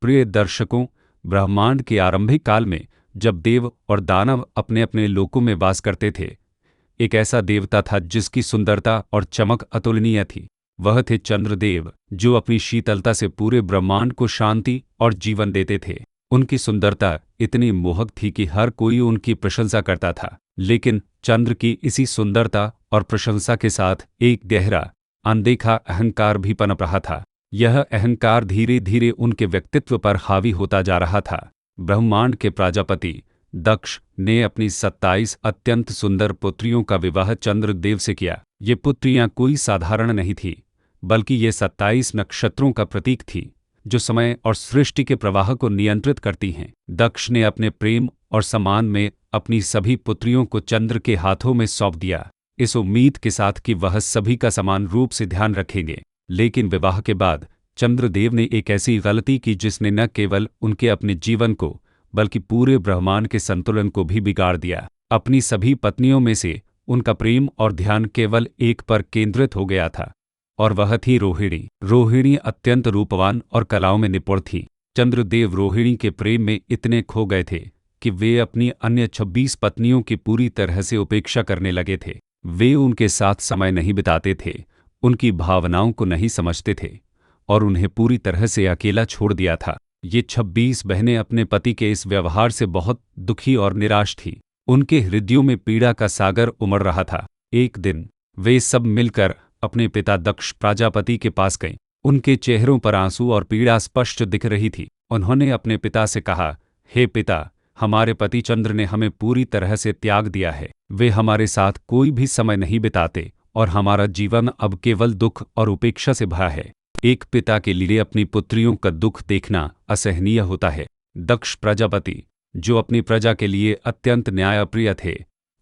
प्रिय दर्शकों, ब्रह्मांड के आरंभिक काल में जब देव और दानव अपने अपने लोकों में वास करते थे, एक ऐसा देवता था जिसकी सुंदरता और चमक अतुलनीय थी। वह थे चंद्रदेव, जो अपनी शीतलता से पूरे ब्रह्मांड को शांति और जीवन देते थे। उनकी सुंदरता इतनी मोहक थी कि हर कोई उनकी प्रशंसा करता था। लेकिन चंद्र की इसी सुंदरता और प्रशंसा के साथ एक गहरा, अनदेखा अहंकार भी पनप रहा था। यह अहंकार धीरे धीरे उनके व्यक्तित्व पर हावी होता जा रहा था। ब्रह्मांड के प्रजापति दक्ष ने अपनी 27 अत्यंत सुंदर पुत्रियों का विवाह चंद्रदेव से किया। ये पुत्रियां कोई साधारण नहीं थीं, बल्कि ये 27 नक्षत्रों का प्रतीक थी, जो समय और सृष्टि के प्रवाह को नियंत्रित करती हैं। दक्ष ने अपने प्रेम और सम्मान में अपनी सभी पुत्रियों को चंद्र के हाथों में सौंप दिया, इस उम्मीद के साथ कि वह सभी का समान रूप से ध्यान रखेंगे। लेकिन विवाह के बाद चंद्रदेव ने एक ऐसी गलती की जिसने न केवल उनके अपने जीवन को बल्कि पूरे ब्रह्मांड के संतुलन को भी बिगाड़ दिया। अपनी सभी पत्नियों में से उनका प्रेम और ध्यान केवल एक पर केंद्रित हो गया था, और वह थी रोहिणी। रोहिणी अत्यंत रूपवान और कलाओं में निपुण थी। चंद्रदेव रोहिणी के प्रेम में इतने खो गए थे कि वे अपनी अन्य 26 पत्नियों की पूरी तरह से उपेक्षा करने लगे थे। वे उनके साथ समय नहीं बिताते थे, उनकी भावनाओं को नहीं समझते थे और उन्हें पूरी तरह से अकेला छोड़ दिया था। ये 26 बहनें अपने पति के इस व्यवहार से बहुत दुखी और निराश थीं। उनके हृदयों में पीड़ा का सागर उमड़ रहा था। एक दिन वे सब मिलकर अपने पिता दक्ष प्रजापति के पास गए। उनके चेहरों पर आंसू और पीड़ा स्पष्ट दिख रही थी। उन्होंने अपने पिता से कहा, हे पिता, हमारे पति चंद्र ने हमें पूरी तरह से त्याग दिया है। वे हमारे साथ कोई भी समय नहीं बिताते और हमारा जीवन अब केवल दुख और उपेक्षा से भरा है। एक पिता के लिए अपनी पुत्रियों का दुख देखना असहनीय होता है। दक्ष प्रजापति, जो अपनी प्रजा के लिए अत्यंत न्यायप्रिय थे,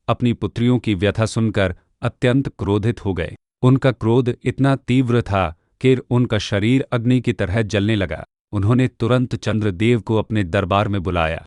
अपनी पुत्रियों की व्यथा सुनकर अत्यंत क्रोधित हो गए। उनका क्रोध इतना तीव्र था कि उनका शरीर अग्नि की तरह जलने लगा। उन्होंने तुरंत चंद्रदेव को अपने दरबार में बुलाया।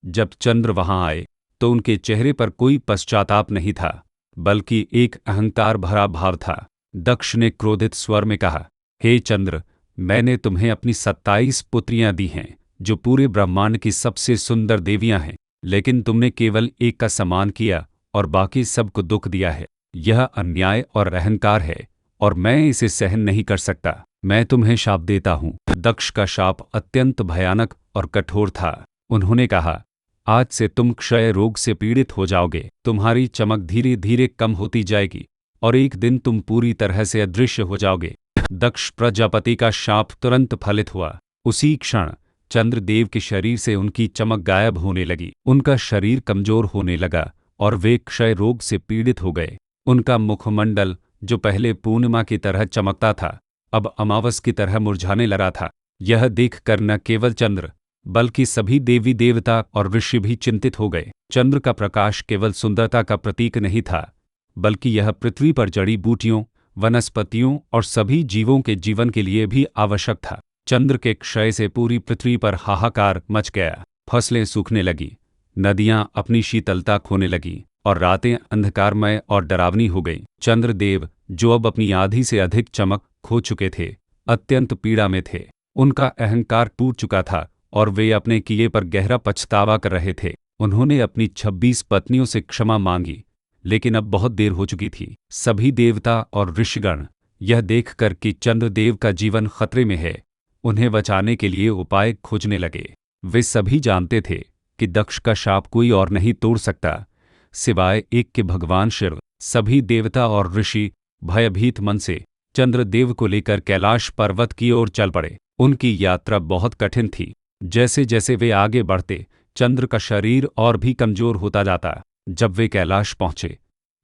जब चंद्र वहां आए तो उनके चेहरे पर कोई पश्चाताप नहीं था, बल्कि एक अहंकार भरा भाव था। दक्ष ने क्रोधित स्वर में कहा, हे चंद्र, मैंने तुम्हें अपनी 27 पुत्रियां दी हैं, जो पूरे ब्रह्मांड की सबसे सुंदर देवियां हैं, लेकिन तुमने केवल एक का सम्मान किया और बाकी सबको दुख दिया है। यह अन्याय और अहंकार है और मैं इसे सहन नहीं कर सकता। मैं तुम्हें शाप देता हूँ। दक्ष का शाप अत्यंत भयानक और कठोर था। उन्होंने कहा, आज से तुम क्षय रोग से पीड़ित हो जाओगे। तुम्हारी चमक धीरे धीरे कम होती जाएगी और एक दिन तुम पूरी तरह से अदृश्य हो जाओगे। दक्ष प्रजापति का शाप तुरंत फलित हुआ। उसी क्षण चंद्रदेव के शरीर से उनकी चमक गायब होने लगी। उनका शरीर कमजोर होने लगा और वे क्षय रोग से पीड़ित हो गए। उनका मुखमंडल, जो पहले पूर्णिमा की तरह चमकता था, अब अमावस की तरह मुरझाने लगा था। यह देखकर न केवल चंद्र बल्कि सभी देवी देवता और ऋषि भी चिंतित हो गए। चंद्र का प्रकाश केवल सुंदरता का प्रतीक नहीं था, बल्कि यह पृथ्वी पर जड़ी बूटियों, वनस्पतियों और सभी जीवों के जीवन के लिए भी आवश्यक था। चंद्र के क्षय से पूरी पृथ्वी पर हाहाकार मच गया। फसलें सूखने लगी, नदियां अपनी शीतलता खोने लगीं और रातें अंधकारमय और डरावनी हो गईं। चंद्रदेव, जो अब अपनी आधी से अधिक चमक खो चुके थे, अत्यंत पीड़ा में थे। उनका अहंकार टूट चुका था और वे अपने किए पर गहरा पछतावा कर रहे थे। उन्होंने अपनी 26 पत्नियों से क्षमा मांगी, लेकिन अब बहुत देर हो चुकी थी। सभी देवता और ऋषिगण यह देखकर कि चंद्रदेव का जीवन खतरे में है, उन्हें बचाने के लिए उपाय खोजने लगे। वे सभी जानते थे कि दक्ष का शाप कोई और नहीं तोड़ सकता, सिवाय एक के भगवान शिव। सभी देवता और ऋषि भयभीत मन से चंद्रदेव को लेकर कैलाश पर्वत की ओर चल पड़े। उनकी यात्रा बहुत कठिन थी। जैसे जैसे वे आगे बढ़ते, चंद्र का शरीर और भी कमजोर होता जाता। जब वे कैलाश पहुंचे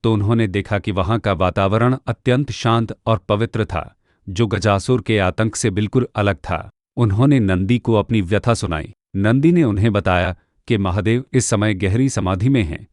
तो उन्होंने देखा कि वहां का वातावरण अत्यंत शांत और पवित्र था, जो गजासुर के आतंक से बिल्कुल अलग था। उन्होंने नंदी को अपनी व्यथा सुनाई। नंदी ने उन्हें बताया कि महादेव इस समय गहरी समाधि में हैं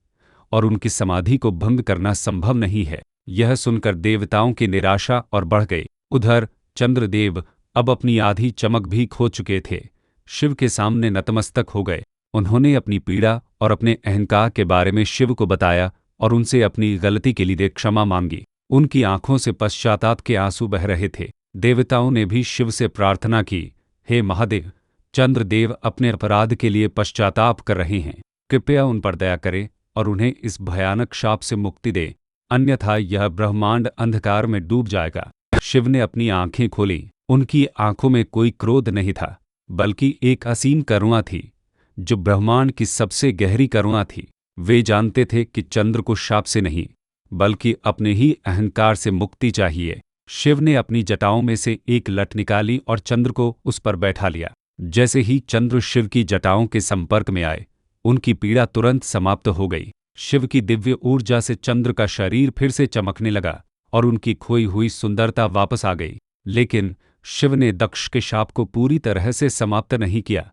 और उनकी समाधि को भंग करना संभव नहीं है। यह सुनकर देवताओं की निराशा और बढ़ गई। उधर चंद्रदेव अब अपनी आधी चमक भी खो चुके थे। शिव के सामने नतमस्तक हो गए। उन्होंने अपनी पीड़ा और अपने अहंकार के बारे में शिव को बताया और उनसे अपनी गलती के लिए क्षमा मांगी। उनकी आंखों से पश्चाताप के आंसू बह रहे थे। देवताओं ने भी शिव से प्रार्थना की, हे महादेव, चंद्रदेव अपने अपराध के लिए पश्चाताप कर रहे हैं। कृपया उन पर दया करें और उन्हें इस भयानक शाप से मुक्ति दे, अन्यथा यह ब्रह्मांड अंधकार में डूब जाएगा। शिव ने अपनी आंखें खोली। उनकी आंखों में कोई क्रोध नहीं था, बल्कि एक असीम करुणा थी, जो ब्रह्मांड की सबसे गहरी करुणा थी। वे जानते थे कि चंद्र को शाप से नहीं, बल्कि अपने ही अहंकार से मुक्ति चाहिए। शिव ने अपनी जटाओं में से एक लठ निकाली और चंद्र को उस पर बैठा लिया। जैसे ही चंद्र शिव की जटाओं के संपर्क में आए, उनकी पीड़ा तुरंत समाप्त हो गई। शिव की दिव्य ऊर्जा से चंद्र का शरीर फिर से चमकने लगा और उनकी खोई हुई सुंदरता वापस आ गई। लेकिन शिव ने दक्ष के शाप को पूरी तरह से समाप्त नहीं किया,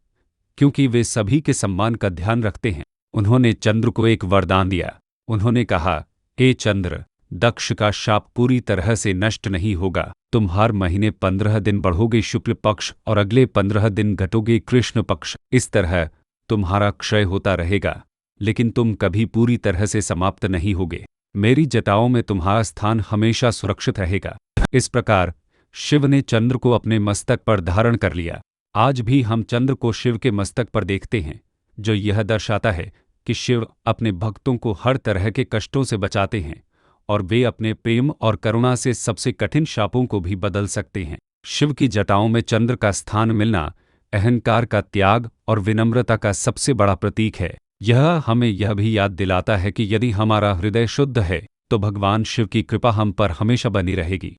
क्योंकि वे सभी के सम्मान का ध्यान रखते हैं। उन्होंने चंद्र को एक वरदान दिया। उन्होंने कहा, हे चंद्र, दक्ष का शाप पूरी तरह से नष्ट नहीं होगा। तुम हर महीने 15 दिन बढ़ोगे शुक्ल पक्ष और अगले 15 दिन घटोगे कृष्ण पक्ष। इस तरह तुम्हारा क्षय होता रहेगा, लेकिन तुम कभी पूरी तरह से समाप्त नहीं होगे। मेरी जटाओं में तुम्हारा स्थान हमेशा सुरक्षित रहेगा। इस प्रकार शिव ने चंद्र को अपने मस्तक पर धारण कर लिया। आज भी हम चंद्र को शिव के मस्तक पर देखते हैं, जो यह दर्शाता है कि शिव अपने भक्तों को हर तरह के कष्टों से बचाते हैं और वे अपने प्रेम और करुणा से सबसे कठिन शापों को भी बदल सकते हैं। शिव की जटाओं में चंद्र का स्थान मिलना अहंकार का त्याग और विनम्रता का सबसे बड़ा प्रतीक है। यह हमें यह भी याद दिलाता है कि यदि हमारा हृदय शुद्ध है, तो भगवान शिव की कृपा हम पर हमेशा बनी रहेगी।